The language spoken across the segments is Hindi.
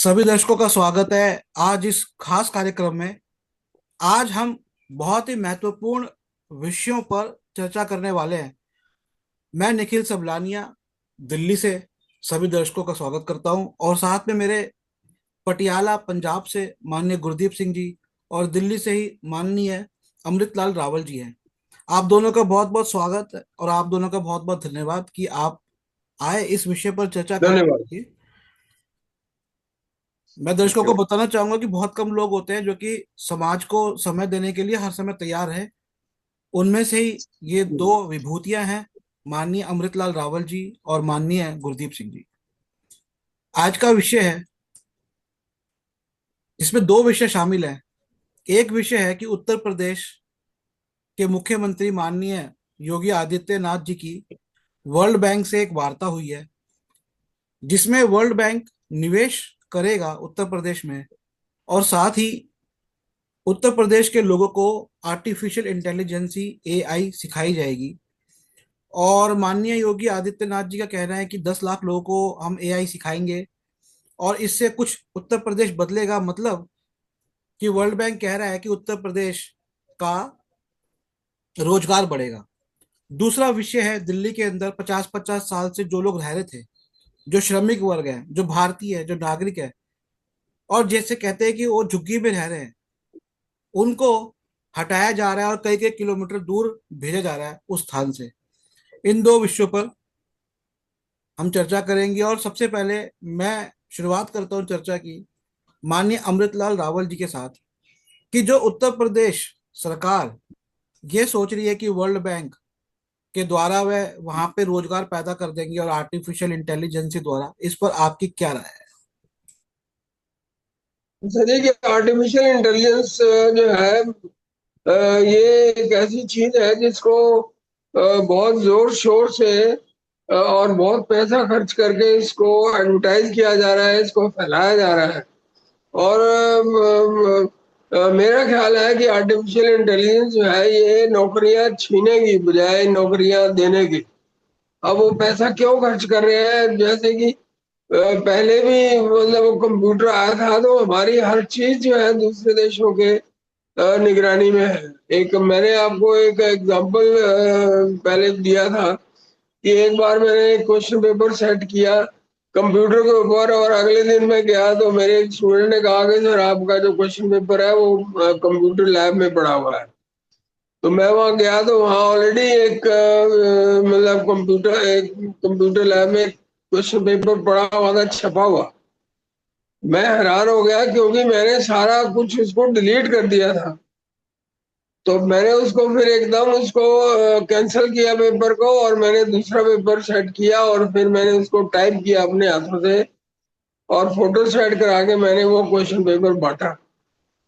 सभी दर्शकों का स्वागत है आज इस खास कार्यक्रम में। आज हम बहुत ही महत्वपूर्ण विषयों पर चर्चा करने वाले हैं। मैं निखिल सबलानिया दिल्ली से सभी दर्शकों का स्वागत करता हूं और साथ में मेरे पटियाला पंजाब से माननीय गुरदीप सिंह जी और दिल्ली से ही माननीय अमृतलाल रावल जी हैं। आप दोनों का बहुत बहुत स्वागत है और आप दोनों का बहुत बहुत धन्यवाद कि आप आए इस विषय पर चर्चा करने धन्यवाद। के लिए। मैं दर्शकों थैंक को यू। बताना चाहूंगा कि बहुत कम लोग होते हैं जो कि समाज को समय देने के लिए हर समय तैयार है। उनमें से ही ये दो विभूतियां हैं, माननीय अमृतलाल रावल जी और माननीय गुरदीप सिंह जी। आज का विषय है, इसमें दो विषय शामिल हैं। एक विषय है कि उत्तर प्रदेश के मुख्यमंत्री माननीय योगी आदित्यनाथ जी की वर्ल्ड बैंक से एक वार्ता हुई है, जिसमें वर्ल्ड बैंक निवेश करेगा उत्तर प्रदेश में और साथ ही उत्तर प्रदेश के लोगों को आर्टिफिशियल इंटेलिजेंसी एआई सिखाई जाएगी। और माननीय योगी आदित्यनाथ जी का कहना है कि 10 लाख लोगों को हम एआई सिखाएंगे और इससे कुछ उत्तर प्रदेश बदलेगा। मतलब कि वर्ल्ड बैंक कह रहा है कि उत्तर प्रदेश का रोजगार बढ़ेगा। दूसरा विषय है, दिल्ली के अंदर 50-50 साल से जो लोग रह रहे थे, जो श्रमिक वर्ग है, जो भारतीय है, जो नागरिक है और जैसे कहते हैं कि वो झुग्गी में रह रहे हैं, उनको हटाया जा रहा है और कई कई किलोमीटर दूर भेजा जा रहा है उस स्थान से। इन दो विषयों पर हम चर्चा करेंगे और सबसे पहले मैं शुरुआत करता हूं चर्चा की माननीय अमृतलाल रावल जी के साथ कि जो उत्तर प्रदेश सरकार ये सोच रही है कि वर्ल्ड बैंक के द्वारा वह वहां पे रोजगार पैदा कर देंगी और आर्टिफिशियल इंटेलिजेंसी द्वारा, इस पर आपकी क्या राय है? सर, कि आर्टिफिशियल इंटेलिजेंस जो है, ये एक ऐसी चीज है जिसको बहुत जोर शोर से और बहुत पैसा खर्च करके इसको एडवर्टाइज किया जा रहा है, इसको फैलाया जा रहा है। और मेरा ख्याल है कि आर्टिफिशियल इंटेलिजेंस जो है ये नौकरियां छीनेगी बजाय नौकरियां देने की। अब वो पैसा क्यों खर्च कर रहे हैं? जैसे कि पहले भी मतलब वो कंप्यूटर आया था तो हमारी हर चीज जो है दूसरे देशों के निगरानी में है। एक मैंने आपको एक एग्जांपल पहले दिया था कि एक बार मैंने एक क्वेश्चन पेपर सेट किया कंप्यूटर के ऊपर और अगले दिन मैं गया तो मेरे एक स्टूडेंट ने कहा कि सर आपका जो क्वेश्चन पेपर है वो कंप्यूटर लैब में पड़ा हुआ है। तो मैं वहां गया तो वहां ऑलरेडी एक मतलब कंप्यूटर लैब में क्वेश्चन पेपर पड़ा हुआ था, छपा हुआ। मैं हैरान हो गया क्योंकि मैंने सारा कुछ उसको डिलीट कर दिया था। तो मैंने उसको फिर एकदम उसको कैंसिल किया पेपर को और मैंने दूसरा पेपर सेट किया और फिर मैंने उसको टाइप किया अपने हाथों से और फोटो सेट करा के मैंने वो क्वेश्चन पेपर बांटा।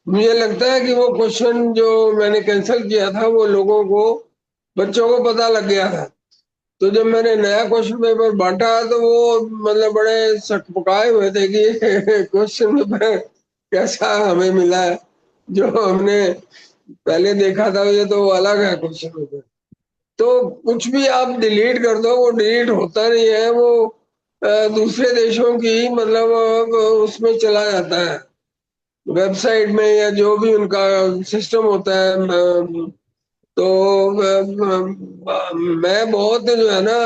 मुझे लगता है कि वो क्वेश्चन जो मैंने कैंसिल किया था वो लोगों को, बच्चों को पता लग गया था। तो जब मैंने नया क्वेश्चन पेपर बांटा तो वो मतलब बड़े सकपकाए हुए थे कि क्वेश्चन पेपर कैसा हमें मिला है, जो हमने पहले देखा था ये तो अलग है क्वेश्चन पेपर। तो कुछ भी आप डिलीट कर दो वो डिलीट होता नहीं है, वो दूसरे देशों की मतलब उसमें चला जाता है, वेबसाइट में या जो भी उनका सिस्टम होता है। तो मैं बहुत जो है ना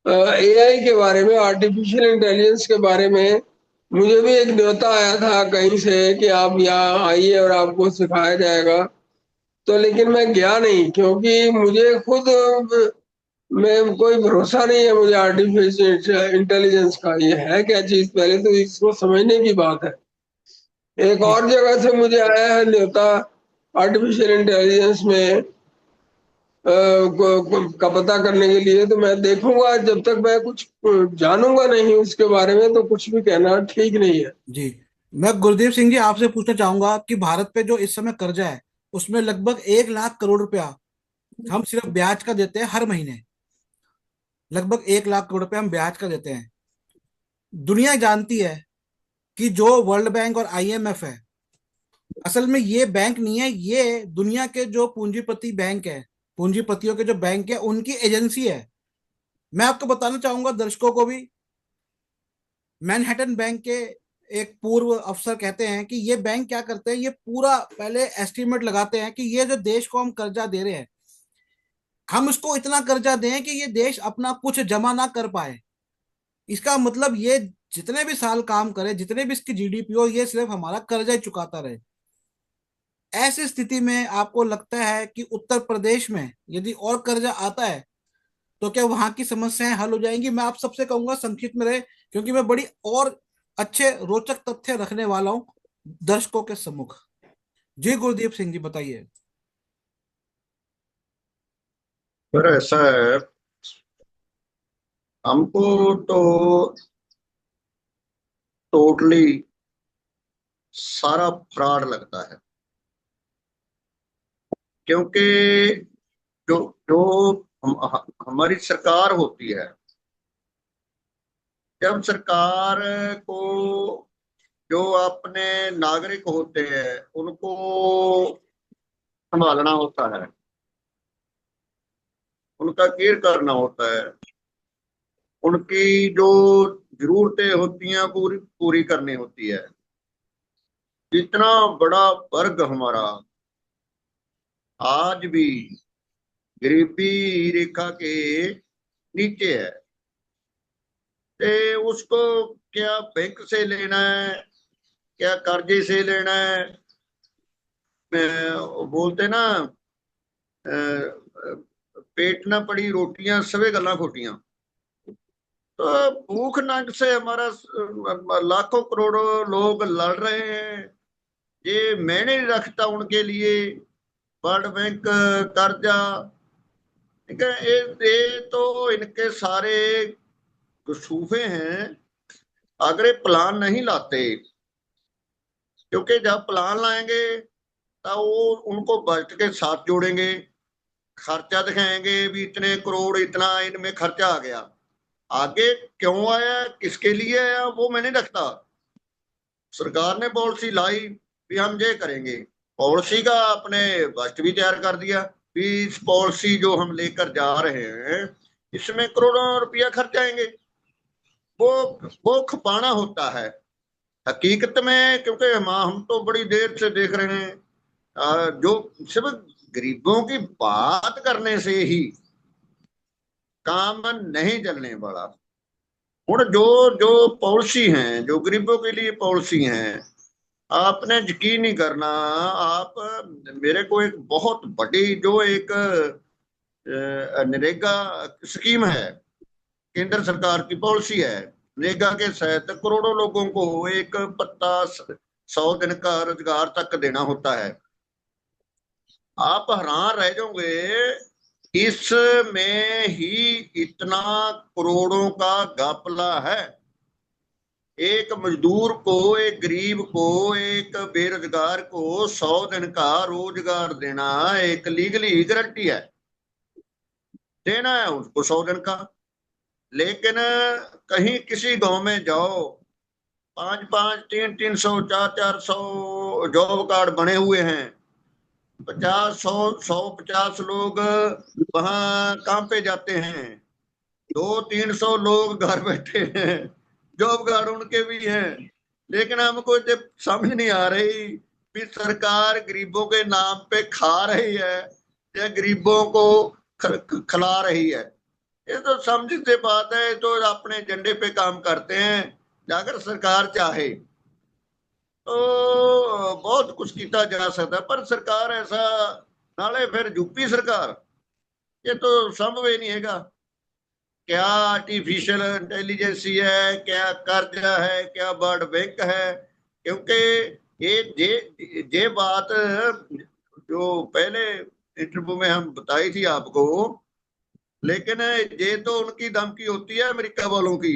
एआई के बारे में, आर्टिफिशियल इंटेलिजेंस के बारे में मुझे भी एक न्योता आया था कहीं से कि आप यहाँ आइए और आपको सिखाया जाएगा। तो लेकिन मैं गया नहीं क्योंकि मुझे खुद में कोई भरोसा नहीं है मुझे आर्टिफिशियल इंटेलिजेंस का। ये है क्या चीज, पहले तो इसको समझने की बात है। एक जी, और जगह से मुझे आया है न्योता आर्टिफिशियल इंटेलिजेंस में का पता करने के लिए। तो मैं देखूंगा, जब तक मैं कुछ जानूंगा नहीं उसके बारे में तो कुछ भी कहना ठीक नहीं है। जी। मैं गुरदीप सिंह जी आपसे पूछना चाहूंगा कि भारत पे जो इस समय कर्जा है उसमें लगभग 1 लाख करोड़ रुपया हम सिर्फ ब्याज का देते हैं हर महीने। लगभग 1 लाख करोड़ रुपया हम ब्याज का देते हैं। दुनिया जानती है कि जो वर्ल्ड बैंक और आईएमएफ है, असल में ये बैंक नहीं है, ये दुनिया के जो पूंजीपति बैंक है, पूंजीपतियों के जो बैंक है उनकी एजेंसी है। मैं आपको बताना चाहूंगा दर्शकों को भी, मैनहट्टन बैंक के एक पूर्व अफसर कहते हैं कि ये बैंक क्या करते हैं, ये पूरा पहले एस्टिमेट लगाते हैं कि ये जो देश को हम कर्जा दे रहे हैं, हम इसको इतना कर्जा दें कि ये देश अपना कुछ जमा ना कर पाए। इसका मतलब ये जितने भी साल काम करे, जितने भी इसकी जीडीपी हो, ये सिर्फ हमारा कर्जा ही चुकाता रहे। ऐसी स्थिति में आपको लगता है कि उत्तर प्रदेश में यदि और कर्जा आता है तो क्या वहां की समस्याएं हल हो जाएंगी? मैं आप सबसे कहूंगा संक्षिप्त में रहे, क्योंकि मैं बड़ी और अच्छे रोचक तथ्य रखने वाला हूं दर्शकों के सम्मुख। जी गुरदीप सिंह जी, बताइए। पर ऐसा है, हमको तो टोटली सारा फ्रॉड लगता है। क्योंकि जो जो हमारी सरकार होती है, जब सरकार को जो अपने नागरिक होते हैं उनको संभालना होता है, उनका केयर करना होता है, उनकी जो जरूरतें होती हैं पूरी पूरी करनी होती है। इतना बड़ा वर्ग हमारा आज भी गरीबी रेखा के नीचे है, तो उसको क्या बैंक से लेना है, क्या कर्जे से लेना है? बोलते ना, पेट ना पड़ी रोटियां सवे गल्लां खोटियां। तो भूख नंग से हमारा लाखों करोड़ों लोग लड़ रहे हैं। ये मैं नहीं रखता उनके लिए वर्ल्ड बैंक कर्जा। ठीक है, ये तो इनके सारे सूफे हैं। अगर ये प्लान नहीं लाते, क्योंकि जब प्लान लाएंगे तो वो उनको बजट के साथ जोड़ेंगे, खर्चा दिखाएंगे भी इतने करोड़ इतना इनमें खर्चा आ गया। आगे क्यों आया, किसके लिए आया, वो मैं नहीं रखता। सरकार ने पॉलिसी लाई भी हम ये करेंगे, पॉलिसी का अपने बजट भी तैयार कर दिया भी इस पॉलिसी जो हम लेकर जा रहे हैं इसमें करोड़ों रुपया खर्च आएंगे। वो वो खपाना होता है हकीकत में। क्योंकि हम तो बड़ी देर से देख रहे हैं, जो सिर्फ गरीबों की बात करने से ही काम नहीं चलने वाला। और जो जो पॉलिसी हैं, जो गरीबों के लिए पॉलिसी हैं, आपने यकीन नहीं करना। आप मेरे को एक बहुत बड़ी जो एक नरेगा स्कीम है, केंद्र सरकार की पॉलिसी है, नरेगा के तहत करोड़ों लोगों को एक पत्ता 100 दिन का रोजगार तक देना होता है। आप हैरान रह जाओगे, इसमें ही इतना करोड़ों का घपला है। एक मजदूर को, एक गरीब को, एक बेरोजगार को 100 दिन का रोजगार देना एक लीगली गारंटी है। देना है उसको 100 दिन का। लेकिन कहीं किसी गांव में जाओ, 5-5, 300, 400 जॉब कार्ड बने हुए हैं, 50, 100, 150 लोग वहां काम पे जाते हैं, 200-300 लोग घर बैठे हैं, जॉब कार्ड उनके भी हैं। लेकिन हमको जब समझ नहीं आ रही कि सरकार गरीबों के नाम पे खा रही है या गरीबों को खिला रही है। ये तो समझ से बात है, तो अपने एजेंडे पे काम करते हैं। अगर सरकार चाहे तो बहुत कुछ किया जा सकता है, पर सरकार ऐसा नाले फिर यूपी सरकार, ये तो संभव ही नहीं हैगा। क्या आर्टिफिशियल इंटेलिजेंसी है, क्या कर्जा है, क्या वर्ल्ड बैंक है? क्योंकि ये बात जो पहले इंटरव्यू में हम बताई थी आपको, लेकिन ये तो उनकी धमकी होती है अमेरिका वालों की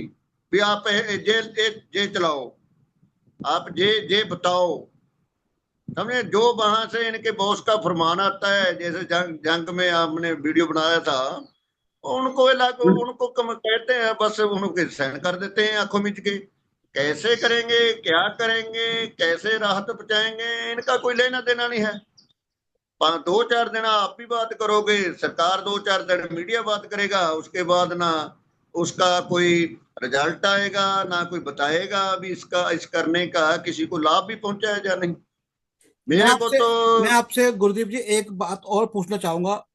भी आप जे चलाओ, आप जे बताओ। समझे, जो वहां से इनके बॉस का फरमान आता है, जैसे जंग में आपने वीडियो बनाया था, उनको उनको कहते हैं, बस उनके सहन कर देते हैं आंखों मीच के। कैसे करेंगे, क्या करेंगे, कैसे राहत पहुंचाएंगे, इनका कोई लेना देना नहीं है। 2-4 दिन आप भी बात करोगे, सरकार 2-4 दिन मीडिया बात करेगा, उसके बाद ना उसका कोई रिजल्ट आएगा, ना कोई बताएगा अभी इसका इस करने का किसी को लाभ भी पहुंचा है या नहीं। मैं मेरे को आपसे तो मैं आपसे गुरदीप जी एक बात और पूछना चाहूंगा,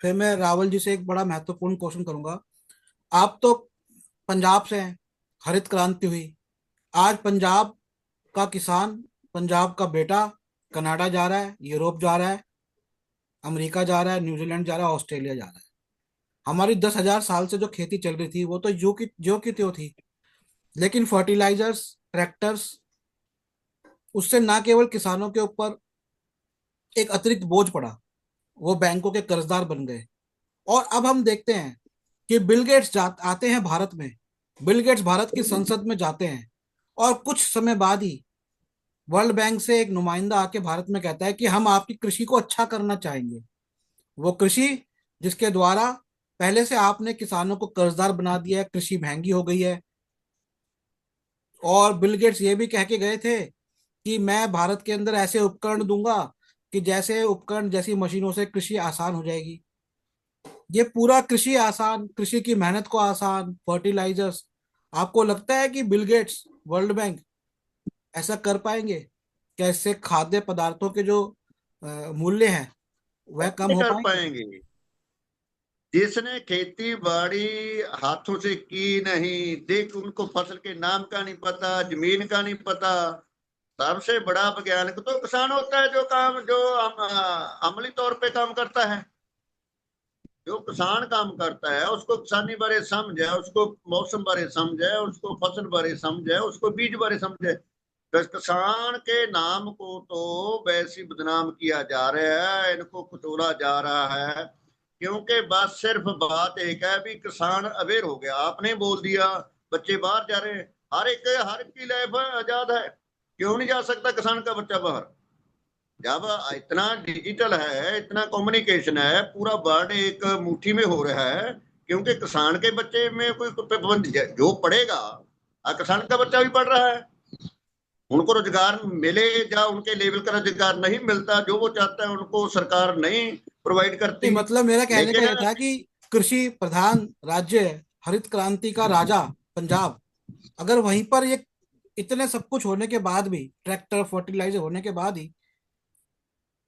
फिर मैं रावल जी से एक बड़ा महत्वपूर्ण क्वेश्चन करूंगा। आप तो पंजाब से हैं, हरित क्रांति हुई, आज पंजाब का किसान, पंजाब का बेटा कनाडा जा रहा है, यूरोप जा रहा है, अमेरिका जा रहा है, न्यूजीलैंड जा रहा है, ऑस्ट्रेलिया जा रहा है। हमारी 10,000 साल से जो खेती चल रही थी वो तो जो की त्यों थी, लेकिन फर्टिलाइजर्स, ट्रैक्टर्स, उससे ना केवल किसानों के ऊपर एक अतिरिक्त बोझ पड़ा, वो बैंकों के कर्जदार बन गए। और अब हम देखते हैं कि बिल गेट्स आते हैं भारत में, बिल गेट्स भारत की संसद में जाते हैं, और कुछ समय बाद ही वर्ल्ड बैंक से एक नुमाइंदा आके भारत में कहता है कि हम आपकी कृषि को अच्छा करना चाहेंगे। वो कृषि जिसके द्वारा पहले से आपने किसानों को कर्जदार बना दिया है, कृषि महंगी हो गई है। और बिल गेट्स ये भी कह के गए थे कि मैं भारत के अंदर ऐसे उपकरण दूंगा कि जैसे उपकरण, जैसी मशीनों से कृषि आसान हो जाएगी। ये पूरा कृषि आसान, कृषि की मेहनत को आसान, फर्टिलाइजर्स, आपको लगता है कि बिल गेट्स, वर्ल्ड बैंक ऐसा कर पाएंगे? क्या इससे खाद्य पदार्थों के जो मूल्य हैं वह कम नहीं हो कर पाएंगे? पाएंगे। जिसने खेती बाड़ी हाथों से की नहीं, देख उनको फसल के नाम का नहीं पता, जमीन का नहीं पता। सबसे बड़ा वैज्ञानिक तो किसान होता है, जो काम जो अमली तौर पे काम करता है। जो किसान काम करता है उसको किसानी बारे समझ है, उसको मौसम बारे समझ है, उसको फसल बारे समझ है, उसको बीज बारे समझ है। तो किसान के नाम को तो वैसे ही बदनाम किया जा रहा है, इनको कुचोला जा रहा है। क्योंकि बस सिर्फ बात एक है भी किसान अवेयर हो गया, आपने बोल दिया बच्चे बाहर जा रहे हैं। हर एक की लाइफ आजाद है, क्यों नहीं जा सकता किसान का बच्चा बाहर? जब इतना डिजिटल है, इतना कम्युनिकेशन है, पूरा वर्ल्ड एक मुट्ठी में हो रहा है, क्योंकि किसान के बच्चे में कोई पाबंदी जो पढ़ेगा, किसान का बच्चा भी पढ़ रहा है, उनको रोजगार मिले या उनके लेवल का रोजगार नहीं मिलता, जो वो चाहता है उनको सरकार नहीं प्रोवाइड नहीं, करती। मतलब मेरा कहने का लेकिन यह था कि कृषि प्रधान राज्य है, हरित क्रांति का राजा पंजाब, अगर वहीं पर ये इतने सब कुछ होने के बाद भी, ट्रैक्टर, फर्टिलाइजर होने के बाद ही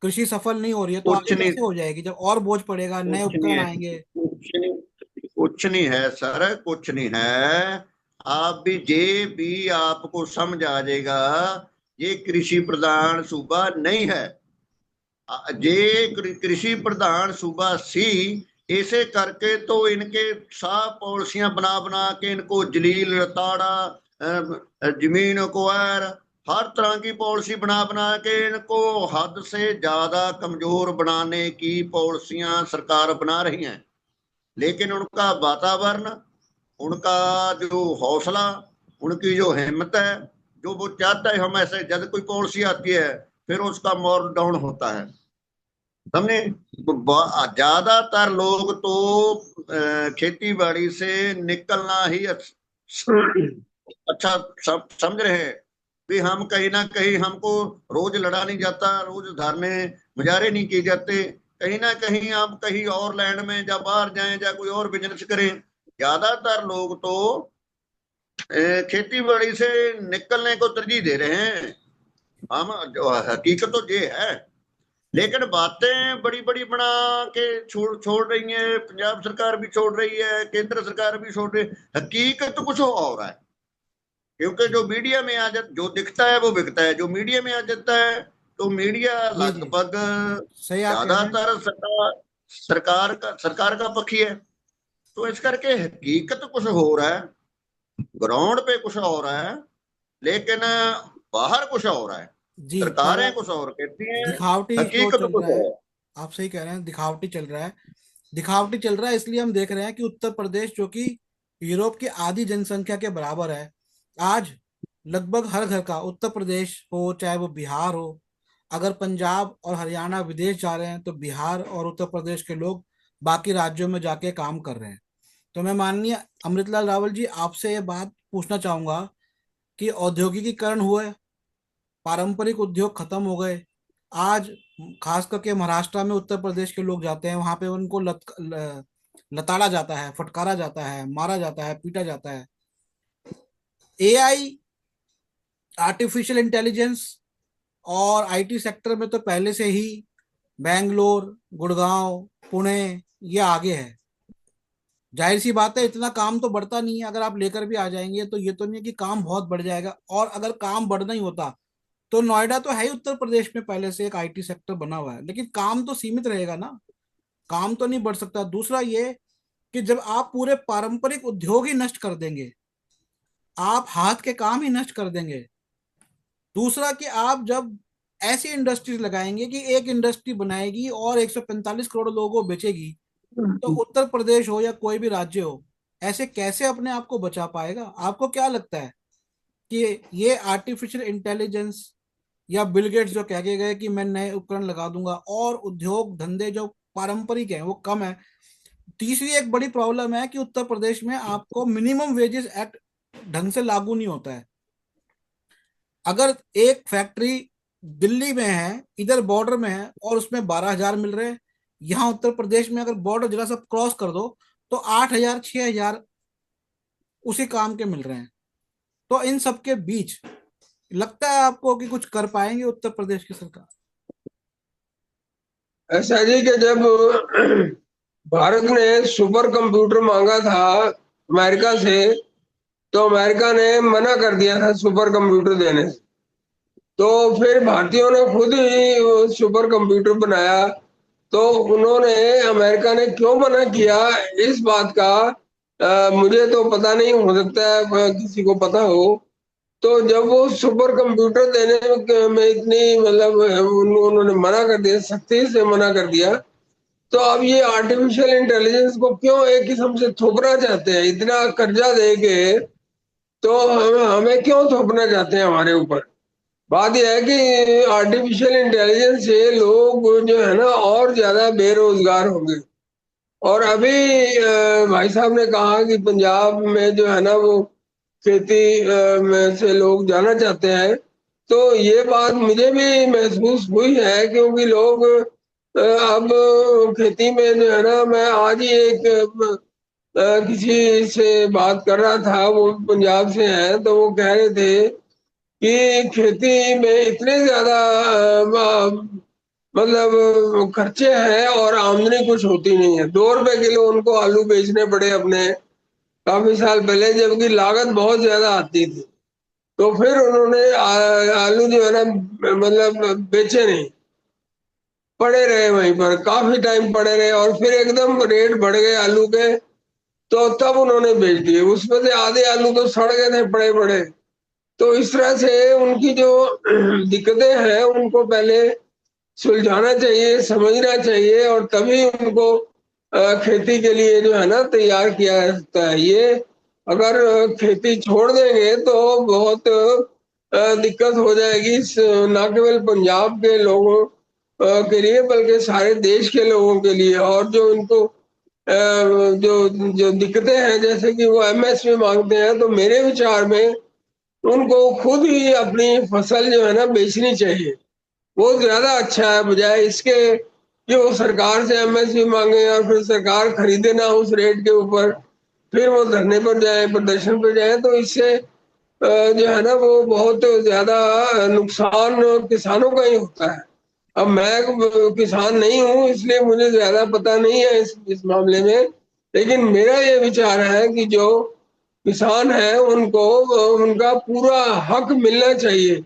कृषि सफल नहीं हो रही है, तो कुछ आगे नहीं, कैसे हो जाएगी जब और बोझ पड़ेगा, नए कुछ नहीं उपकरण है, आएंगे? कुछ नहीं है सर, कुछ नहीं है। आप भी जे भी आपको समझ आ जाएगा, ये कृषि प्रधान सूबा नहीं है। जे कृषि प्रधान सूबा सी, ऐसे करके तो इनके साफ पॉलिसियां बना बना के इनको जलील रताड़ा, जमीन एक्वायर, हर तरह की पॉलिसी बना बना के इनको हद से ज्यादा कमजोर बनाने की पॉलिसियां सरकार बना रही हैं। लेकिन उनका वातावरण, उनका जो हौसला, उनकी जो हिम्मत है, जो वो चाहता है हम ऐसे, जब कोई पॉलिसी आती है फिर उसका मोर डाउन होता है। हमने ज्यादातर लोग तो खेती बाड़ी से निकलना ही अच्छा समझ रहे हैं भी। हम कहीं ना कहीं, हमको रोज लड़ा नहीं जाता, रोज धरने मुजाहरे नहीं किए जाते, कहीं ना कहीं आप कहीं और लैंड में या बाहर जाएं या कोई और बिजनेस करें। ज्यादातर लोग तो खेती बाड़ी से निकलने को तरजीह दे रहे हैं। हम जो हकीकत तो ये है, लेकिन बातें बड़ी बड़ी बना के छोड़ छोड़ रही है, पंजाब सरकार भी छोड़ रही है, केंद्र सरकार भी छोड़ रही है, हकीकत तो कुछ और है। क्योंकि जो मीडिया में आ जाता, जो दिखता है वो बिकता है, जो मीडिया में आ जाता है तो मीडिया जी जी, लगभग सही आप कह रहे हैं। ज्यादातर सरकार का पक्षी है। तो इस करके हकीकत कुछ हो रहा है, ग्राउंड पे कुछ हो रहा है, लेकिन बाहर कुछ हो रहा है। जी, थोड़ा सरकारें कुछ और कहती हैं, दिखावटी शो हकीकत चल कुछ रहा है। और। आप सही कह रहे हैं, दिखावटी चल रहा है। दिखावटी चल रहा है इसलिए हम देख रहे हैं कि उत्तर प्रदेश, जो कि यूरोप की आधी जनसंख्या के बराबर है, आज लगभग हर घर का, उत्तर प्रदेश हो चाहे वो बिहार हो, अगर पंजाब और हरियाणा विदेश जा रहे हैं तो बिहार और उत्तर प्रदेश के लोग बाकी राज्यों में जाके काम कर रहे हैं। तो मैं माननीय अमृतलाल रावल जी आपसे ये बात पूछना चाहूंगा कि औद्योगिकीकरण हुआ, पारंपरिक उद्योग खत्म हो गए, आज खास करके महाराष्ट्र में उत्तर प्रदेश के लोग जाते हैं, वहां पे उनको लताड़ा जाता है, फटकारा जाता है, मारा जाता है, पीटा जाता है। एआई, आर्टिफिशियल इंटेलिजेंस और आईटी सेक्टर में तो पहले से ही बैंगलोर, गुड़गांव, पुणे ये आगे है। जाहिर सी बात है, इतना काम तो बढ़ता नहीं है। अगर आप लेकर भी आ जाएंगे तो ये तो नहीं है कि काम बहुत बढ़ जाएगा। और अगर काम बढ़ना ही होता तो नोएडा तो है ही उत्तर प्रदेश में पहले से एक आईटी सेक्टर बना हुआ है, लेकिन काम तो सीमित रहेगा ना, काम तो नहीं बढ़ सकता। दूसरा ये कि जब आप पूरे पारंपरिक उद्योग ही नष्ट कर देंगे, आप हाथ के काम ही नष्ट कर देंगे। दूसरा कि आप जब ऐसी इंडस्ट्रीज लगाएंगे कि एक इंडस्ट्री बनाएगी और 145 करोड़ लोगों को बेचेगी, तो उत्तर प्रदेश हो या कोई भी राज्य हो, ऐसे कैसे अपने आप को बचा पाएगा? आपको क्या लगता है कि ये आर्टिफिशियल इंटेलिजेंस या बिल गेट्स जो कह के गए कि मैं नए उपकरण लगा दूंगा और उद्योग धंधे जो पारंपरिक हैं वो कम है? तीसरी एक बड़ी प्रॉब्लम है कि उत्तर प्रदेश में आपको मिनिमम वेजेस एक्ट ढंग से लागू नहीं होता है। अगर एक फैक्ट्री दिल्ली में है, इधर बॉर्डर में है, और उसमें 12,000 मिल रहे हैं, यहाँ उत्तर प्रदेश में अगर बॉर्डर जरा सा क्रॉस कर दो तो 8,000, 6,000 उसी काम के मिल रहे हैं। तो इन सब के बीच लगता है आपको कि कुछ कर पाएंगे उत्तर प्रदेश की सरकार? ऐसा जी कि जब भारत ने सुपर कंप्यूटर मांगा था अमेरिका से, तो अमेरिका ने मना कर दिया था सुपर कंप्यूटर देने से। तो फिर भारतीयों ने खुद ही वो सुपर कंप्यूटर बनाया। तो उन्होंने, अमेरिका ने क्यों मना किया, इस बात का मुझे तो पता नहीं, हो सकता है किसी को पता हो। तो जब वो सुपर कंप्यूटर देने में इतनी मतलब उन्होंने मना कर दिया, सख्ती से मना कर दिया, तो अब ये आर्टिफिशियल इंटेलिजेंस को क्यों एक किस्म से थोपना चाहते हैं, इतना कर्जा दे के तो हमें क्यों थोपना चाहते हैं हमारे ऊपर। बात यह है कि आर्टिफिशियल इंटेलिजेंस से लोग जो है ना और ज्यादा बेरोजगार होंगे। और अभी भाई साहब ने कहा कि पंजाब में जो है ना वो खेती में से लोग जाना चाहते हैं। तो ये बात मुझे भी महसूस हुई है, क्योंकि लोग अब खेती में जो है ना, मैं आज ही एक किसी से बात कर रहा था, वो पंजाब से हैं, तो वो कह रहे थे कि खेती में इतने ज्यादा मतलब खर्चे हैं और आमदनी कुछ होती नहीं है। 2 रुपए किलो उनको आलू बेचने पड़े अपने काफी साल पहले, जबकि लागत बहुत ज्यादा आती थी। तो फिर उन्होंने आलू जो है ना मतलब बेचे नहीं, पड़े रहे वहीं पर, काफी टाइम पड़े रहे, और फिर एकदम रेट बढ़ गए आलू के। तो तब उन्होंने बेच दिए, उसमें से आधे आलू तो सड़ गए थे पड़े पड़े। तो इस तरह से उनकी जो दिक्कतें हैं उनको पहले सुलझाना चाहिए, समझना चाहिए, और तभी उनको खेती के लिए जो है ना तैयार किया जा सकता है। ये अगर खेती छोड़ देंगे तो बहुत दिक्कत हो जाएगी, ना केवल पंजाब के लोगों के लिए बल्कि सारे देश के लोगों के लिए। और जो उनको जो जो दिक्कतें हैं, जैसे कि वो एमएसपी मांगते हैं, तो मेरे विचार में उनको खुद ही अपनी फसल जो है ना बेचनी चाहिए। वो ज्यादा अच्छा है, बजाय इसके कि वो सरकार से एमएसपी मांगे और फिर सरकार खरीदे ना उस रेट के ऊपर, फिर वो धरने पर जाए, प्रदर्शन पर जाए। तो इससे जो है ना वो बहुत ज्यादा नुकसान किसानों का ही होता है। अब मैं किसान नहीं हूँ, इसलिए मुझे ज्यादा पता नहीं है इस मामले में, लेकिन मेरा ये विचार है कि जो किसान है उनको उनका पूरा हक मिलना चाहिए।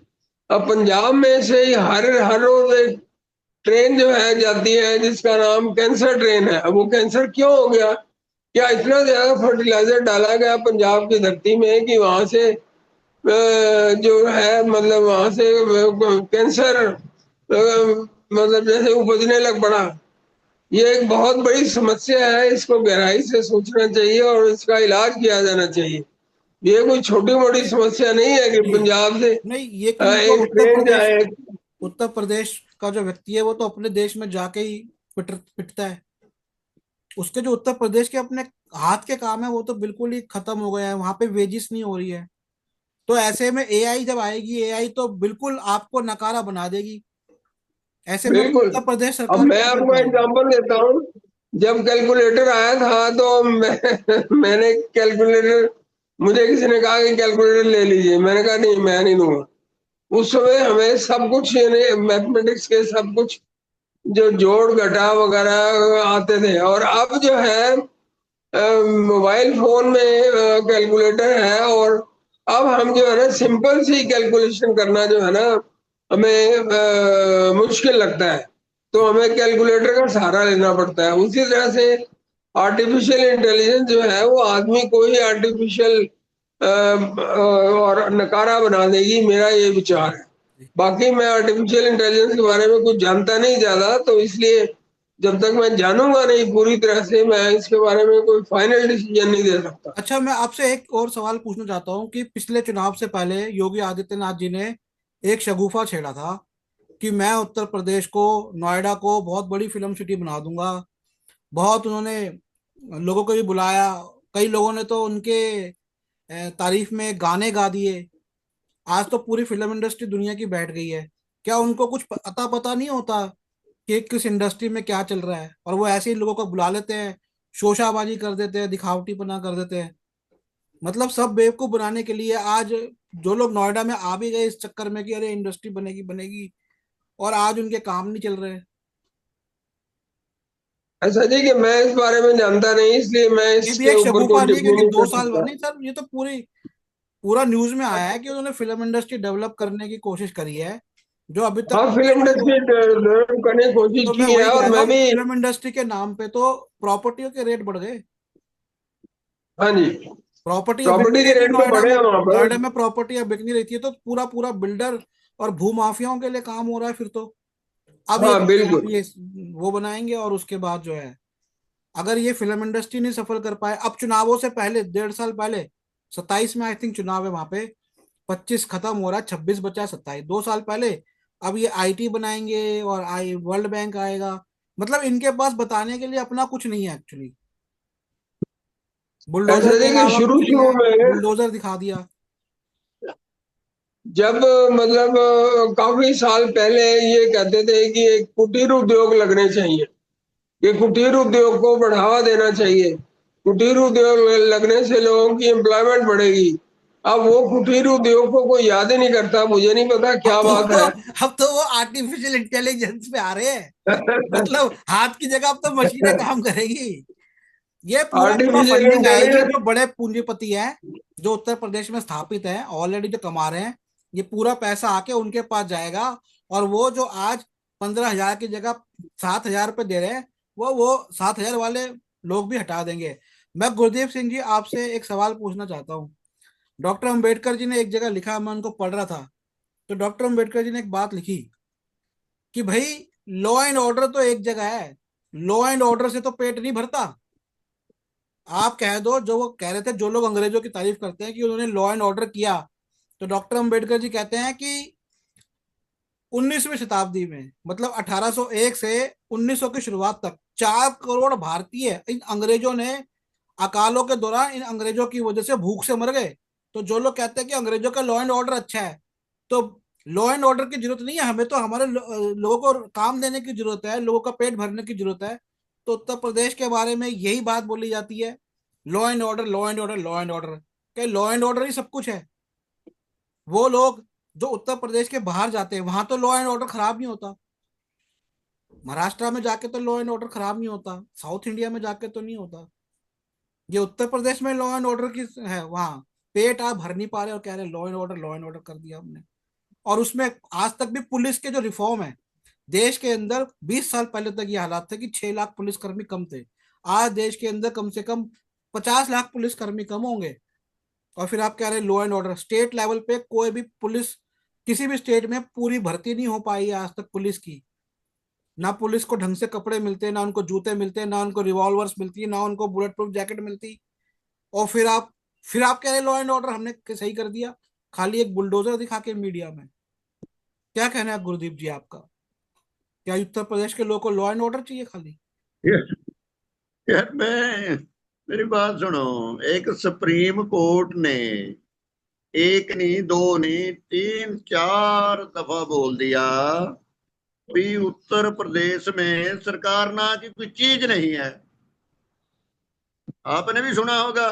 अब पंजाब में से ही हर हर रोज एक ट्रेन जो है जाती है जिसका नाम कैंसर ट्रेन है। अब वो कैंसर क्यों हो गया? क्या इतना ज्यादा फर्टिलाइजर डाला गया पंजाब की धरती में कि वहां से जो है मतलब वहां से कैंसर मतलब जैसे उपजने लग पड़ा। ये एक बहुत बड़ी समस्या है, इसको गहराई से सोचना चाहिए और इसका इलाज किया जाना चाहिए। ये कोई छोटी मोटी समस्या नहीं है कि जी, पंजाब से नहीं, ये क्योंकि जो एक ट्रेन जाए। उत्तर प्रदेश का जो व्यक्ति है वो तो अपने देश में जाके ही पिटता है। उसके जो उत्तर प्रदेश के अपने हाथ के काम है वो तो बिल्कुल ही खत्म हो गए हैं, वहां पे वेजिस नहीं हो रही है। तो ऐसे में एआई जब आएगी, एआई तो बिल्कुल आपको नकारा बना देगी। ऐसे में बिल्कुल। उत्तर प्रदेश अब सरकार मैं क्या कर आपको पाएगी? एग्जांपल देता हूँ। जब कैलकुलेटर आया था तो मैंने कैलकुलेटर, मुझे किसी ने कहा कि कैलकुलेटर ले लीजिए, मैंने कहा नहीं, मैं नहीं लूंगा। उस समय हमें सब कुछ यानी मैथमेटिक्स के सब कुछ जो जोड़ घटा वगैरह आते थे। और अब जो है मोबाइल फोन में कैलकुलेटर है, और अब हम जो है ना सिंपल सी कैलकुलेशन करना जो है ना हमें मुश्किल लगता है, तो हमें कैलकुलेटर का सहारा लेना पड़ता है। उसी तरह से आर्टिफिशियल इंटेलिजेंस जो है वो आदमी को ही आर्टिफिशियल और नकारा बना देगी, मेरा ये विचार है। बाकी मैं आर्टिफिशियल इंटेलिजेंस के बारे में कुछ जानता नहीं ज्यादा, तो इसलिए जब तक मैं जानूंगा नहीं पूरी तरह से, मैं इसके बारे में कोई फाइनल डिसीजन नहीं दे सकता। अच्छा, मैं आपसे एक और सवाल पूछना चाहता हूँ कि पिछले चुनाव से पहले योगी आदित्यनाथ जी ने एक शगुफा छेड़ा था कि मैं उत्तर प्रदेश को, नोएडा को बहुत बड़ी फिल्म सिटी बना दूंगा। बहुत उन्होंने लोगों को भी बुलाया। कई लोगों ने तो उनके तारीफ में गाने गा दिए। आज तो पूरी फिल्म इंडस्ट्री दुनिया की बैठ गई है। क्या उनको कुछ पता पता नहीं होता कि किस इंडस्ट्री में क्या चल रहा है, और वो ऐसे ही लोगों को बुला लेते हैं, शोशाबाजी कर देते हैं, दिखावटीपना कर देते हैं। मतलब सब बेवकूफ बनाने के लिए आज जो लोग नोएडा में आ भी गए इस चक्कर में कि अरे इंडस्ट्री बनेगी बनेगी, और आज उनके काम नहीं चल रहे। ऐसा जी कि मैं इस बारे में जानता नहीं, इसलिए मैं ये भी इसके एक ऊपर कोई शगुफा नहीं है, टिप्पणी क्योंकि नहीं दो कर साल सकता। नहीं सर, ये तो पूरा न्यूज में आया है कि उन्होंने फिल्म इंडस्ट्री डेवलप करने की कोशिश करी है, जो अभी तक हाँ, फिल्म इंडस्ट्री डेवलप करने की कोशिश तो मैं की है, वही कह और रहा मैं हूँ, भी। फिल्म इंडस्ट्री के नाम पे तो प्रॉपर्टियों के रेट बढ़ गए। हाँ जी, प्रॉपर्टी अब बिक प्रॉपर्टी नहीं के रही थी रेट तो नोएडा बढ़े में। हैं वहां पर। नोएडा में प्रॉपर्टी अब बिक नहीं रही थी, तो पूरा पूरा बिल्डर और भूमाफियाओं के लिए काम हो रहा है फिर तो। अब ये हाँ कहते हैं, अब बिल्कुल। ये वो बनाएंगे, और उसके बाद जो है, अगर ये फिल्म इंडस्ट्री नहीं सफल कर पाए, अब चुनावों से पहले 1.5 साल पहले, 27 में आई थिंक चुनाव है वहां पे, 25 खत्म हो रहा है, 26 बचा, 27, 2 साल पहले। अब ये आईटी बनाएंगे और आई वर्ल्ड बैंक आएगा। मतलब इनके पास बताने के लिए अपना कुछ नहीं है एक्चुअली। बुलडोजर ऐसा के नहीं कि अलावा शुरू कुछ नहीं शुरू है। में बुलडोजर दिखा दिया। जब मतलब काफी साल पहले ये कहते थे कि एक कुटीर उद्योग लगने चाहिए, ये कुटीर उद्योग को बढ़ावा देना चाहिए, कुटीर उद्योग लगने से लोगों की एम्प्लॉयमेंट बढ़ेगी। अब वो कुटीर उद्योग को कोई याद ही नहीं करता, मुझे नहीं पता अब क्या तो बात है। अब तो वो आर्टिफिशियल इंटेलिजेंस पे आ रहे हैं। मतलब हाथ की जगह अब तो मशीनें काम करेगी। ये पूरा पूरा आर्टिफिशियल फंडिंग आएगी, इंटेलिजेंस। जो बड़े पूंजीपति हैं, जो उत्तर प्रदेश में स्थापित हैं ऑलरेडी, जो कमा रहे हैं, ये पूरा पैसा आके उनके पास जाएगा। और वो जो आज 15,000 की जगह 7,000 रुपये दे रहे हैं, वो 7,000 वाले लोग भी हटा देंगे। मैं गुरदीप सिंह जी आपसे एक सवाल पूछना चाहता हूँ। डॉक्टर अंबेडकर जी ने एक जगह लिखा, मैं उनको पढ़ रहा था, तो डॉक्टर अंबेडकर जी ने एक बात लिखी कि भाई, लॉ एंड ऑर्डर तो एक जगह है, लॉ एंड ऑर्डर से तो पेट नहीं भरता। आप कह दो, जो वो कह रहे थे, जो लोग अंग्रेजों की तारीफ करते हैं कि उन्होंने लॉ एंड ऑर्डर किया, तो डॉक्टर अंबेडकर जी कहते हैं कि 19वीं शताब्दी में, मतलब 1801 से 1900 की शुरुआत तक 4 करोड़ भारतीय इन अंग्रेजों ने, अकालों के दौरान इन अंग्रेजों की वजह से भूख से मर गए। तो जो लोग कहते हैं कि अंग्रेजों का लॉ एंड ऑर्डर अच्छा है, तो लॉ एंड ऑर्डर की जरूरत नहीं है हमें, तो हमारे लोगों को काम देने की जरूरत है, लोगों का पेट भरने की जरूरत है। तो उत्तर प्रदेश के बारे में यही बात बोली जाती है, law and order, law and order, law and order. क्या लॉ एंड ऑर्डर ही सब कुछ है? वो लोग जो उत्तर प्रदेश के बाहर जाते हैं, वहां तो लॉ एंड ऑर्डर खराब नहीं होता। महाराष्ट्र में जाके तो लॉ एंड ऑर्डर खराब नहीं होता, साउथ इंडिया में जाके तो नहीं होता। ये उत्तर प्रदेश में लॉ एंड ऑर्डर की है, वहां पेट आप भर नहीं पा रहे और कह रहे law and order, law and order कर दिया हमने। और उसमें आज तक भी पुलिस के जो रिफॉर्म है देश के अंदर, 20 साल पहले तक ये हालात थे कि 6 लाख पुलिसकर्मी कम थे। आज देश के अंदर कम से कम 50 लाख पुलिसकर्मी कम होंगे। और फिर आप कह रहे हैं law and order. State level पे कोई भी पुलिस, किसी भी स्टेट में पूरी भर्ती नहीं हो पाई है आज तक पुलिस की। ना पुलिस को ढंग से कपड़े मिलते, ना उनको जूते मिलते, ना उनको रिवॉल्वर्स मिलती, ना उनको बुलेट प्रूफ जैकेट मिलती। और फिर आप कह रहे लॉ एंड ऑर्डर हमने सही कर दिया, खाली एक बुलडोजर दिखा के मीडिया में। क्या कहना है गुरदीप जी आपका? क्या उत्तर प्रदेश के लोगों को लॉ एंड ऑर्डर चाहिए खाली? यार, यार मैं मेरी बात सुनो। एक सुप्रीम कोर्ट ने एक नहीं, दो नहीं, तीन चार दफा बोल दिया भी उत्तर प्रदेश में सरकार ना की कोई चीज नहीं है। आपने भी सुना होगा,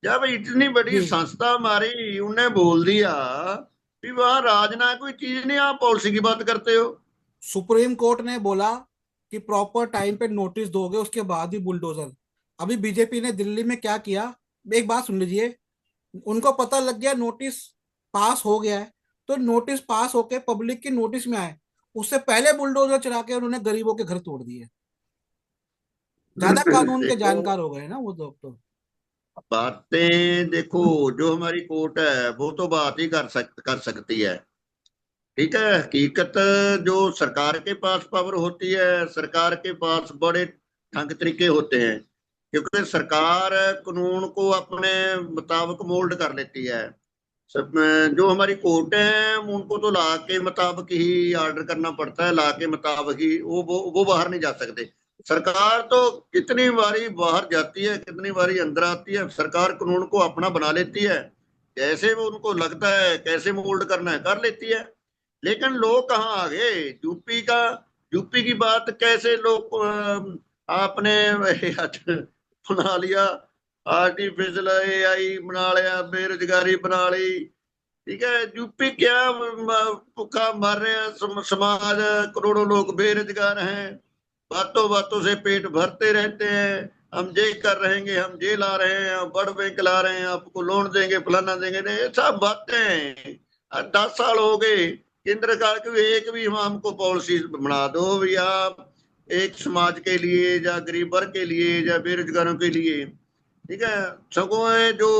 जब इतनी बड़ी जी, संस्था हमारी उन्हें बोल दिया कि वहां राज ना कोई चीज नहीं, आप पॉलिसी की बात करते हो। सुप्रीम कोर्ट ने बोला कि प्रॉपर टाइम पे नोटिस दोगे उसके बाद ही बुलडोजर। अभी बीजेपी ने दिल्ली में क्या किया, एक बात सुन लीजिए। उनको पता लग गया नोटिस पास हो गया है, तो नोटिस पास होके पब्लिक की नोटिस में आए, उससे पहले बुलडोजर चला के उन्होंने गरीबों के घर तोड़ दिए। ज्यादा कानून के देखो, जानकार हो गए ना वो लोग तो। बातें देखो, जो हमारी कोर्ट है वो तो बात ही कर सकती है। ठीक है, हकीकत जो सरकार के पास पावर होती है, सरकार के पास बड़े ढंग तरीके होते हैं, क्योंकि सरकार कानून को अपने मुताबिक मोल्ड कर लेती है। सब जो हमारी कोर्टें हैं उनको तो ला के मुताबिक ही ऑर्डर करना पड़ता है, ला के मुताबिक ही वो बाहर नहीं जा सकते। सरकार तो कितनी बारी बाहर जाती है, कितनी बारी अंदर आती है, सरकार कानून को अपना बना लेती है, जैसे वो उनको लगता है कैसे मोल्ड करना है कर लेती है। लेकिन लोग कहाँ आ गए, यूपी का, यूपी की बात कैसे लोग आपने बना लिया, आर्टिफिशियल एआई बना लिया, बेरोजगारी बना ली। ठीक है, यूपी क्या भूखा मर रहे हैं, समाज करोड़ों लोग बेरोजगार हैं, बातों बातों से पेट भरते रहते हैं, हम ये कर रहेंगे, हम ये ला रहे हैं, हम बड़ बैंक ला रहे हैं, आपको लोन देंगे, फलाना देंगे, नहीं ये सब बातें हैं। 10 साल हो गए, केंद्र सरकार की एक भी हमको पॉलिसी बना दो भैया, एक समाज के लिए या गरीब वर्ग के लिए या बेरोजगारों के लिए। ठीक है, सगों है जो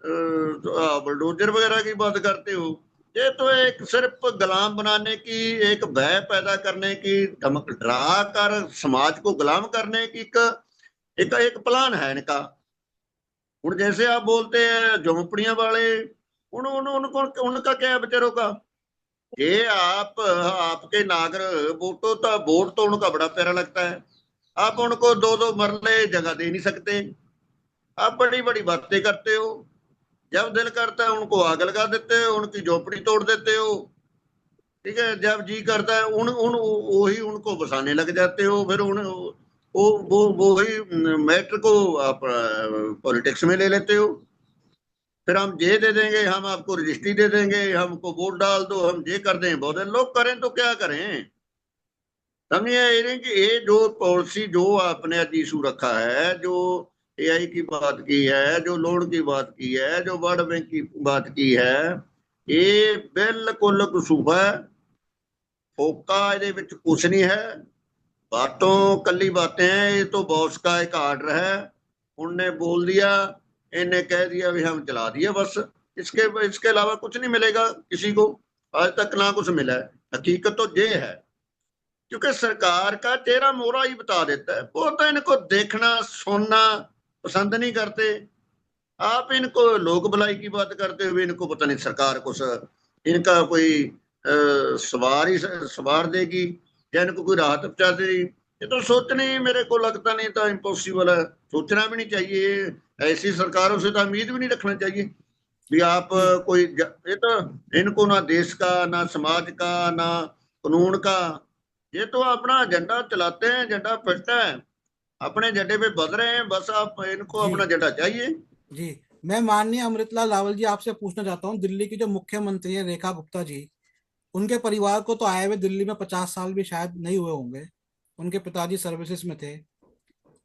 बुलडोजर वगैरह की बात करते हो, ये तो एक सिर्फ गुलाम बनाने की, एक भय पैदा करने की, धमक डरा कर समाज को गुलाम करने की एक एक प्लान है इनका। उन जैसे आप बोलते हैं झोंपड़ियां वाले, उनको उनका क्या है बेचारों का। ये आपके नागर वोटो तो वोट तो उनका बड़ा प्यारा लगता है, आप उनको 2-2 मरले जगह दे नहीं सकते, आप बड़ी बड़ी बातें करते हो, जब दिल करता है उनको आग लगा देते हो, उनकी झोपड़ी तोड़ देते हो। ठीक है, जब जी करता है उन उन वही उनको बसाने लग जाते हो, फिर उन वो वही मैटर को आप पॉलिटिक्स में ले लेते हो। फिर हम ये दे देंगे, हम आपको रजिस्ट्री दे देंगे, हमको वोट डाल दो, हम ये कर दें, बहुत लोग करें तो क्या करें। समझिए ये कि ये जो पॉलिसी जो आपने आज इशू रखा है, जो एआई की बात की है, जो लोन की बात की है, जो वर्ल्ड बैंक की बात की है, ये बिल्कुल कसूफा है, फोका ਇਹਦੇ ਵਿੱਚ कुछ नहीं है, बातों कली बातें हैं। ये तो बॉस का एक आर्डर है, उनने बोल दिया, इन्हें कह दिया भी हम चला दिया बस, इसके इसके अलावा कुछ नहीं मिलेगा किसी को, आज तक ना कुछ मिला है। हकीकत तो ये है, क्योंकि सरकार का चेहरा मोहरा ही बता देता है, वो तो इनको देखना सुनना पसंद नहीं करते। आप इनको लोक भलाई की बात करते हुए इनको पता नहीं सरकार कुछ इनका कोई सवार ही सवार देगी या इनको कोई राहत पहुंचा देगी, ये तो सोचने ही मेरे को लगता नहीं था, इम्पॉसिबल है, सोचना भी नहीं चाहिए। ऐसी सरकारों से तो उम्मीद भी नहीं रखना चाहिए भी आप जी, कोई ये तो इनको ना देश का, ना समाज का, ना कानून का, ये तो अपना एजेंडा चलाते हैं, एजेंडा फिरता है, अपने एजेंडे पे बध रहे हैं, बस आप इनको जी, अपना एजेंडा चाहिए। जी। मैं माननीय अमृतलाल रावल जी आपसे पूछना चाहता हूँ, दिल्ली की जो मुख्यमंत्री है रेखा गुप्ता जी, उनके परिवार को तो आए हुए दिल्ली में 50 साल भी शायद नहीं हुए होंगे। उनके पिताजी सर्विसेज में थे।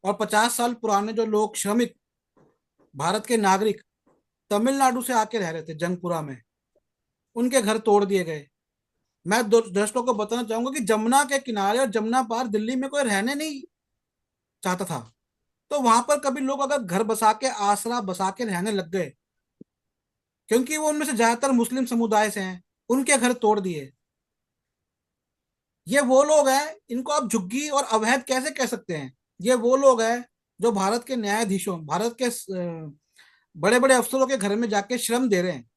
और 50 साल पुराने जो लोग, श्रमिक भारत के नागरिक, तमिलनाडु से आके रह रहे थे जंगपुरा में, उनके घर तोड़ दिए गए। मैं दर्शकों को बताना चाहूंगा कि जमुना के किनारे और जमुना पार दिल्ली में कोई रहने नहीं चाहता था। तो वहां पर कभी लोग अगर घर बसा के, आसरा बसा के रहने लग गए, क्योंकि वो उनमें से ज्यादातर मुस्लिम समुदाय से हैं, उनके घर तोड़ दिए। ये वो लोग हैं, इनको आप झुग्गी और अवैध कैसे कह सकते हैं? ये वो लोग हैं जो भारत के न्यायाधीशों, भारत के बड़े बड़े अफसरों के घर में जाके श्रम दे रहे हैं।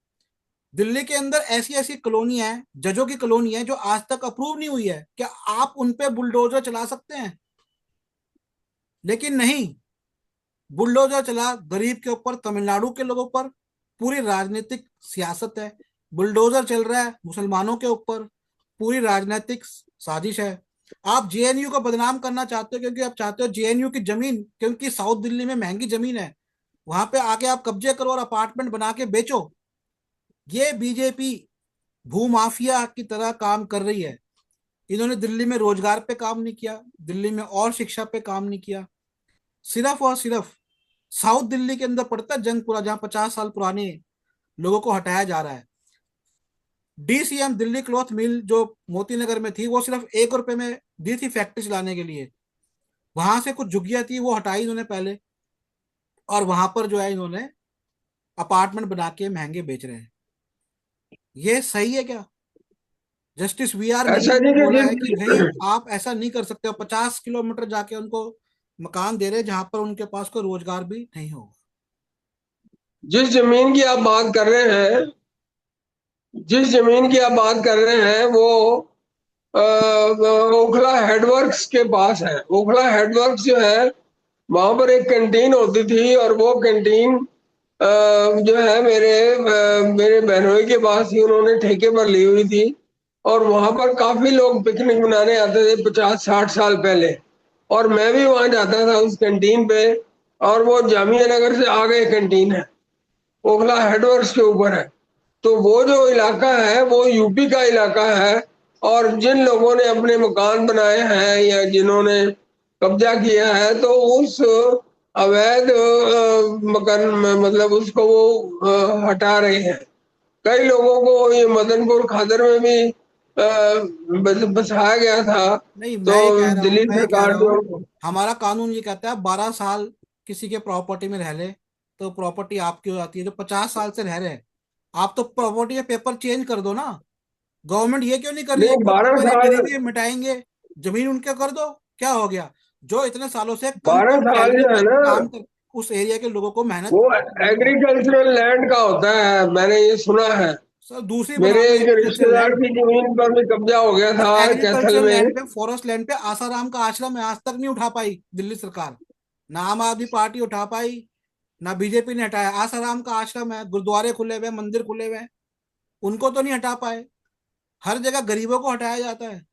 दिल्ली के अंदर ऐसी ऐसी कॉलोनियां हैं, जजों की कॉलोनी है, जो आज तक अप्रूव नहीं हुई है। क्या आप उन पे बुलडोजर चला सकते हैं? लेकिन नहीं, बुलडोजर चला गरीब के ऊपर, तमिलनाडु के लोगों पर। पूरी राजनीतिक सियासत है। बुलडोजर चल रहा है मुसलमानों के ऊपर, पूरी राजनीतिक साजिश है। आप जेएनयू को बदनाम करना चाहते हो क्योंकि आप चाहते हो जेएनयू की जमीन, क्योंकि साउथ दिल्ली में महंगी जमीन है, वहां पे आके आप कब्जे करो और अपार्टमेंट बना के बेचो। ये बीजेपी भूमाफिया की तरह काम कर रही है। इन्होंने दिल्ली में रोजगार पे काम नहीं किया, दिल्ली में और शिक्षा पे काम नहीं किया। सिर्फ और सिर्फ साउथ दिल्ली के अंदर पड़ता है जंगपुरा, जहां 50 साल पुराने लोगों को हटाया जा रहा है। डीसीएम दिल्ली क्लॉथ मिल जो मोती नगर में थी, वो सिर्फ 1 रुपए में दी थी फैक्ट्री चलाने के लिए। वहां से कुछ झुग्गियां थी, वो हटाई इन्होंने पहले, और वहां पर जो है इन्होंने अपार्टमेंट बना के महंगे बेच रहे हैं। ये सही है क्या? जस्टिस वी आर ऐसा मलिक ने नहीं कि बोला है कि भाई जिस आप ऐसा नहीं कर सकते हो, 50 किलोमीटर जाके उनको मकान दे रहे जहां पर उनके पास कोई रोजगार भी नहीं होगा। जिस जमीन की आप बात कर रहे हैं, जिस जमीन की आप बात कर रहे हैं वो ओखला हेडवर्क्स के पास है। ओखला हेडवर्क्स जो है, वहां पर एक कैंटीन होती थी, और वो कैंटीन जो है मेरे बहनोई के पास ही उन्होंने ठेके पर ली हुई थी। और वहां पर काफी लोग पिकनिक मनाने आते थे 50-60 साल पहले, और मैं भी वहां जाता था उस कैंटीन पे। और वो जामिया नगर से आगे कैंटीन है, ओखला हेडवर्क्स के ऊपर है। तो वो जो इलाका है वो यूपी का इलाका है। और जिन लोगों ने अपने मकान बनाए हैं या जिन्होंने कब्जा किया है, तो उस अवैध मकान मतलब उसको वो हटा रहे हैं। कई लोगों को ये मदनपुर खादर में भी बसाया गया था। नहीं, तो मैं ये कह रहा हूँ, दिल्ली मैं ये कह सरकार रहा हूँ, जो हमारा कानून ये कहता है 12 साल किसी के प्रॉपर्टी में रह ले तो प्रॉपर्टी आपकी हो जाती है। जो 50 साल से रह रहे हैं, आप तो प्रॉपर्टी के पेपर चेंज कर दो ना। गवर्नमेंट ये क्यों नहीं कर रही है नहीं, कि 12 पेपर ये साल गरीबी मिटाएंगे, जमीन उनके कर दो, क्या हो गया? जो इतने सालों से कम बारह कम साल सैलरी जो है पे ना, काम कर, उस एरिया के लोगों को मेहनत वो करनी है। एग्रीकल्चरल लैंड का होता है, मैंने ये सुना है। सर दूसरी बना मेरे लो एक एग्रीकल्चर रिश्तेदार लैंड। की जमीन पर भी कब्जा हो गया था कैथल एग्रीकल्चरल में। लैंड पे, फॉरेस्ट लैंड पे आसाराम का आश्रम है, आज तक नहीं उठा पाई दिल्ली सरकार। ना आम आदमी पार्टी उठा पाई, ना बीजेपी ने हटाया। आसाराम का आश्रम है, गुरुद्वारे खुले हुए हैं, मंदिर खुले हुए हैं, उनको तो नहीं हटा पाए। हर जगह गरीबों को हटाया जाता है।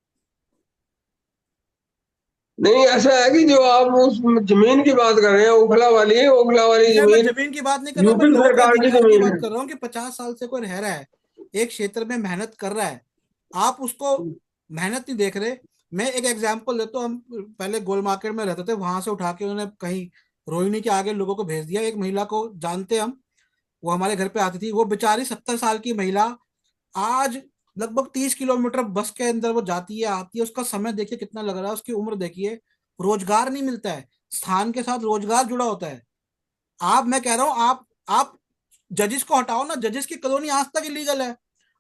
नहीं, ऐसा है कि जो आप उस जमीन की बात कर रहे हैं, ओखला वाली यार मैं जमीन जमीन की बात नहीं कर रहा हूँ, मैं यूपी लोगों के सरकार की अधिकार की जमीन बात है। कर रहा हूँ कि 50 साल से कोई रह रहा है, एक क्षेत्र में मेहनत कर रहा है, आप उसको मेहनत नहीं देख रहे। मैं एक एग्जांपल देता हूँ। हम पहले गोल मार्केट में रहते थे, वहां से उठा के उन्होंने कहीं रोहिणी के आगे लोगों को भेज दिया। एक महिला को जानते हम, वो हमारे घर पे आती थी, वो बेचारी 70 साल की महिला आज लगभग 30 किलोमीटर बस के अंदर वो जाती है आती है। उसका समय देखिए कितना लग रहा है, उसकी उम्र देखिए। रोजगार नहीं मिलता है, स्थान के साथ रोजगार जुड़ा होता है। आप, मैं कह रहा हूँ, आप जजेस को हटाओ ना, जजेस की कॉलोनी आज तक इलीगल है।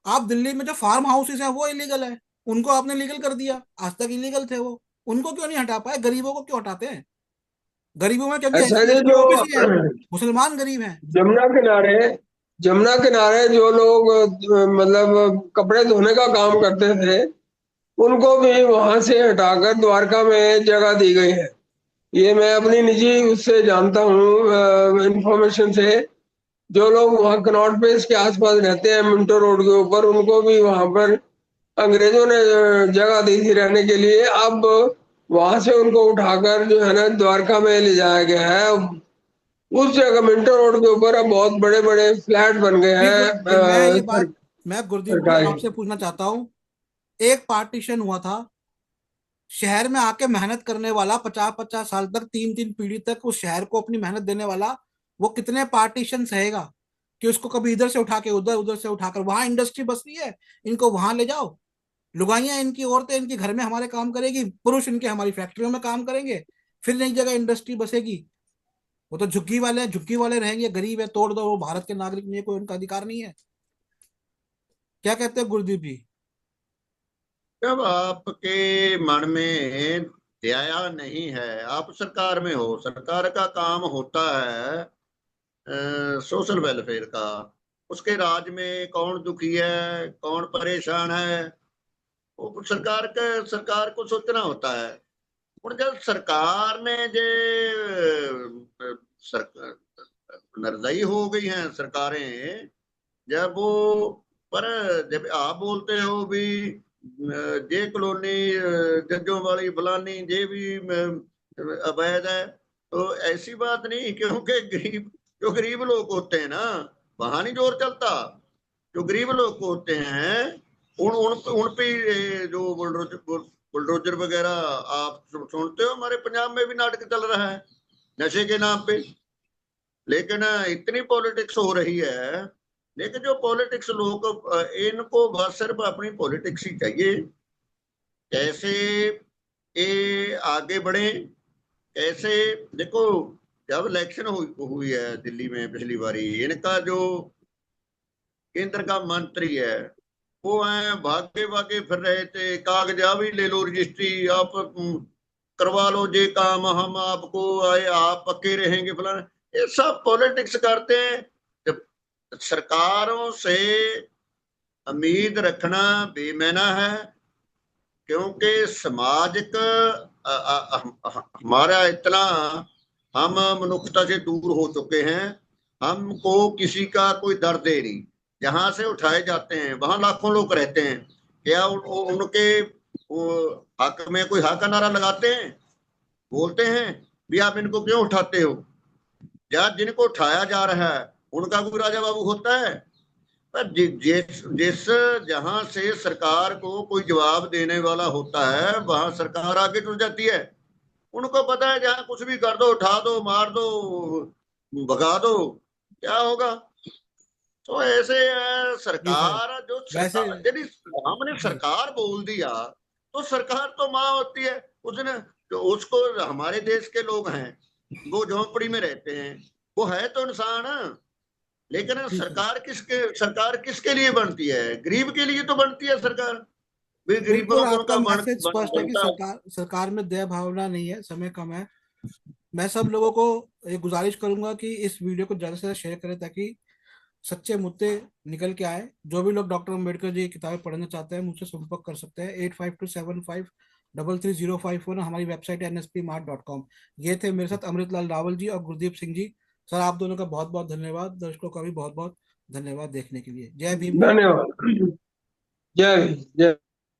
आप दिल्ली में जो फार्म हाउसेस हैं वो इलीगल है, उनको आपने लीगल कर दिया, आज तक इलीगल थे वो। उनको क्यों नहीं हटा पाए? गरीबों को क्यों हटाते हैं? गरीबों में क्योंकि ऐसा एस सी है एस टी जो ओबीसी है, मुसलमान गरीब हैं। जमुना किनारे जमुना किनारे जो लोग मतलब कपड़े धोने का काम करते थे, उनको भी वहां से हटाकर द्वारका में जगह दी गई है। ये मैं अपनी निजी उससे जानता हूँ इंफॉर्मेशन से। जो लोग वहाँ कनॉट प्लेस के आसपास रहते हैं, मिंटो रोड के ऊपर, उनको भी वहां पर अंग्रेजों ने जगह दी थी रहने के लिए। अब वहां से उनको उठाकर जो है ना द्वारका में ले जाया गया है। उस जगह मिंटो रोड के ऊपर अब बहुत बड़े बड़े फ्लैट बन गए जी हैं मैं ये बात, मैं गुरदीप जी सरकारी। आपसे पूछना चाहता हूँ। एक पार्टीशन हुआ था, शहर में आके मेहनत करने वाला 50-50 साल तक, 3-3 पीढ़ी तक उस शहर को अपनी मेहनत देने वाला, वो कितने पार्टीशन सहेगा कि उसको कभी इधर से उठा के उधर, उधर से उठाकर वहां इंडस्ट्री बस रही है, इनको वहां ले जाओ। लुगाइयां इनकी, औरतें इनकी घर में हमारे काम करेगी, पुरुष इनके हमारी फैक्ट्रियों में काम करेंगे, फिर नई जगह इंडस्ट्री बसेगी। वो तो झुग्गी वाले हैं, झुग्गी वाले रहेंगे, गरीब है तोड़ दो, वो भारत के नागरिक नहीं है, कोई उनका अधिकार नहीं है। क्या कहते हैं गुरदीप जी? जब आपके मन में दया नहीं है, आप सरकार में हो, सरकार का काम होता है सोशल वेलफेयर का। उसके राज में कौन दुखी है, कौन परेशान है, वो सरकार को सोचना होता है। और जब सरकार ने जे सर, निर्दयी हो गई हैं सरकारें, जब वो, पर जब आप बोलते हो भी जे कॉलोनी जज्जों वाली फलानी जे भी अवैध है, तो ऐसी बात नहीं, क्योंकि जो गरीब लोग होते हैं ना, वहां नहीं जोर चलता। जो गरीब लोग होते हैं उन उन उन पे जो बुलडोजर वगैरह आप सुनते हो, हमारे पंजाब में भी नाटक चल रहा है नशे के नाम पे। लेकिन इतनी पॉलिटिक्स हो रही है, लेकिन जो पॉलिटिक्स लोग, इनको बस सिर्फ अपनी पॉलिटिक्स ही चाहिए, कैसे ये आगे बढ़े, कैसे। देखो, जब इलेक्शन हुई है दिल्ली में पिछली बारी, इनका जो केंद्र का मंत्री है वो है भागे भागे फिर रहे थे, कागजा भी ले लो, रजिस्ट्री आप करवा लो, जे काम हम आपको आए, आप पक्के रहेंगे फलाना। ये सब पॉलिटिक्स करते हैं। जब सरकारों से उम्मीद रखना बेमैना है, क्योंकि सामाजिक हमारा इतना, हम मनुष्यता से दूर हो चुके हैं, हमको किसी का कोई दर्द है नहीं। जहां से उठाए जाते हैं वहां लाखों लोग रहते हैं। क्या उनके हक में कोई हक का नारा लगाते हैं, बोलते हैं भी आप इनको क्यों उठाते हो? या जिनको उठाया जा रहा है उनका कोई राजा बाबू होता है? पर जिस जहां से सरकार को कोई जवाब देने वाला होता है वहां सरकार आगे जुड़ जाती है। उनको पता है जहां कुछ भी कर दो, उठा दो, मार दो, भगा दो, क्या होगा। तो ऐसे जी सर। सरकार, जो वैसे सरकार, यदि हमने जी सरकार बोल दिया तो सरकार तो माँ होती है। उसने जो उसको, हमारे देश के लोग हैं वो झोंपड़ी में रहते हैं, वो है तो इंसान। लेकिन जी सर, सरकार किसके लिए बनती है? गरीब के लिए तो बनती है सरकार। भी बिल्कुल गरीबों को आपका उनका मैसेज स्पष्ट है कि बनता। सरकार सरकार में दया भावना नहीं है, समय कम है। मैं सब लोगों को एक गुजारिश करूंगा कि इस वीडियो को ज्यादा से ज्यादा शेयर करें, ताकि सच्चे मुद्दे निकल के आए। जो भी लोग डॉक्टर अम्बेडकर जी की किताबें पढ़ना चाहते हैं मुझसे संपर्क कर सकते हैं। 8527533051 हमारी वेबसाइट है nspmart.com। ये थे मेरे साथ अमृतलाल रावल जी और गुरदीप सिंह जी। सर आप दोनों का बहुत बहुत धन्यवाद, दर्शकों का भी बहुत बहुत धन्यवाद देखने के लिए। जय भीम, जय भारत। धन्यवाद। जय हिंद, जय